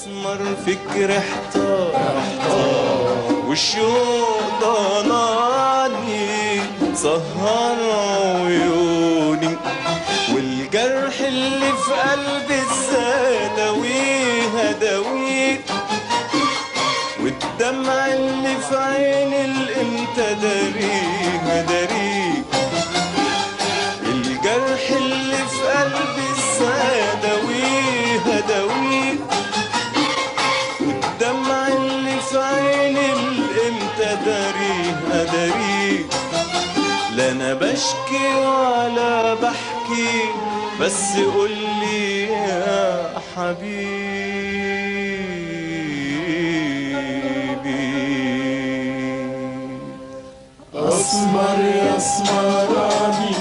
اسمر فكر احتار والشوق ضناني سهر عيوني، والجرح اللي في قلبي ازاي اداويه اداويه، والدمع اللي في عيني الامتى داريه داريه، الجرح اللي في قلبي ازاي اداويه اداويه، والدمع اللي في عيني الامتى داريه اداريه. لا انا بشكي ولا بحكي بس قولي يا حبيبي. اسمر يا اسمراني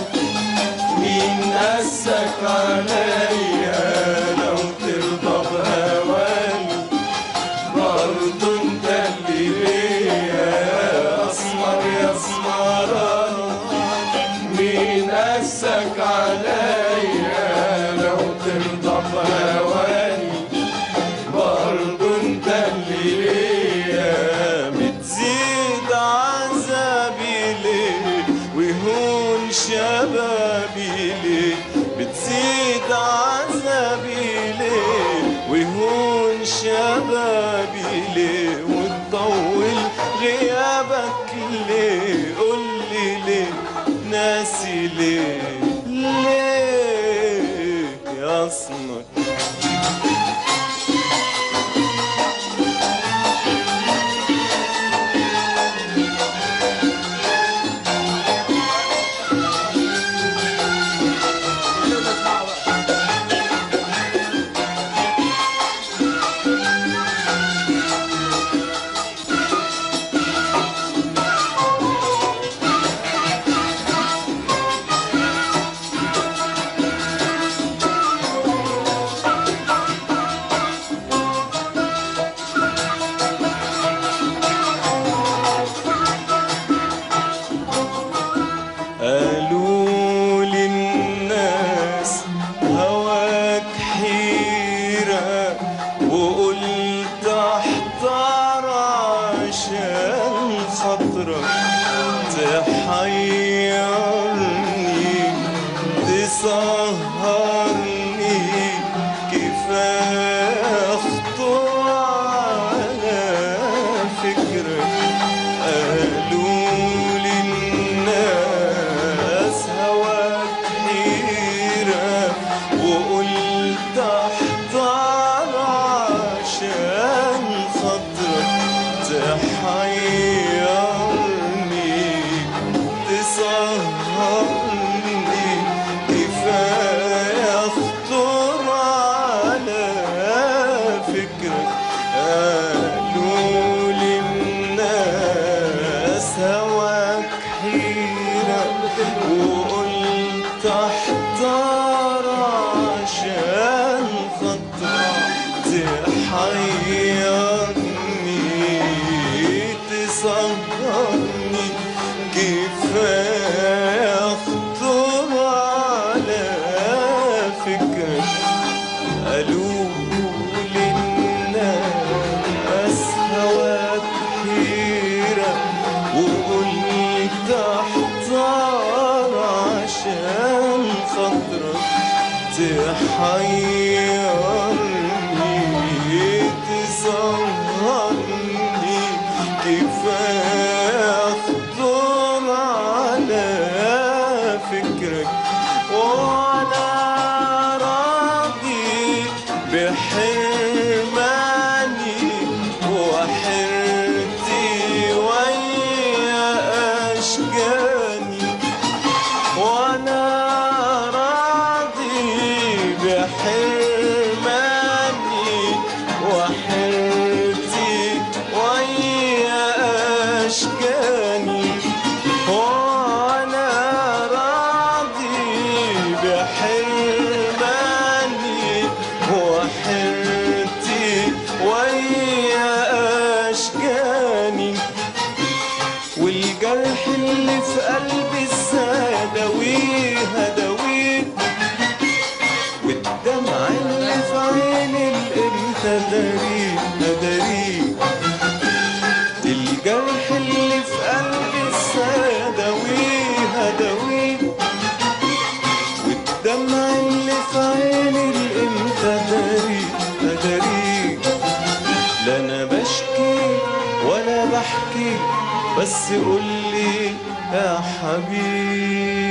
مين قاسك عليا، لو ترضى بهواني برضو انت اللي ليا. اسمر يا اسمراني مين قاسك عليا، لو ترضى بهواني برضو انت اللي ليا. بتزيد عذابي ليه ويهون شبابي ليه، بتزيد عذابي ليه ويهون شبابي ليه، وتطول غيابك ليه، قولي ليه ناسي ليه ليه يا اسمر. قالوا للناس هواك حيرة، وقلت احتار عشان خاطرك تحيرني تسهرني، كفاية اخطر على فكرك. قالوا للناس هواك حيرة، وقلت احتار عشان خاطرك تحيرني تسهرني، كفاية اخطر على فكرك. قالوا للناس هواك حيرة، وقلت احتار عشان خاطرك تحيرني تسهرني، كفاية اخطر على فكرك. قالوا للناس هواك حيرة، وقلت احتار عشان خاطرك تحيرني تسهرني، كفاية اخطر على فكرك. وانا راضي بحرماني وحرتي ويا اشجاني، وانا راضي بحرماني وحرتي ويا اشجاني، وانا راضي بحرماني وحرتي ويا اشجاني، والجرح اللي في قلبي ازاي اداويه اداويه، والدمع اللي في عيني الامتى داريه بس قولي يا حبيبي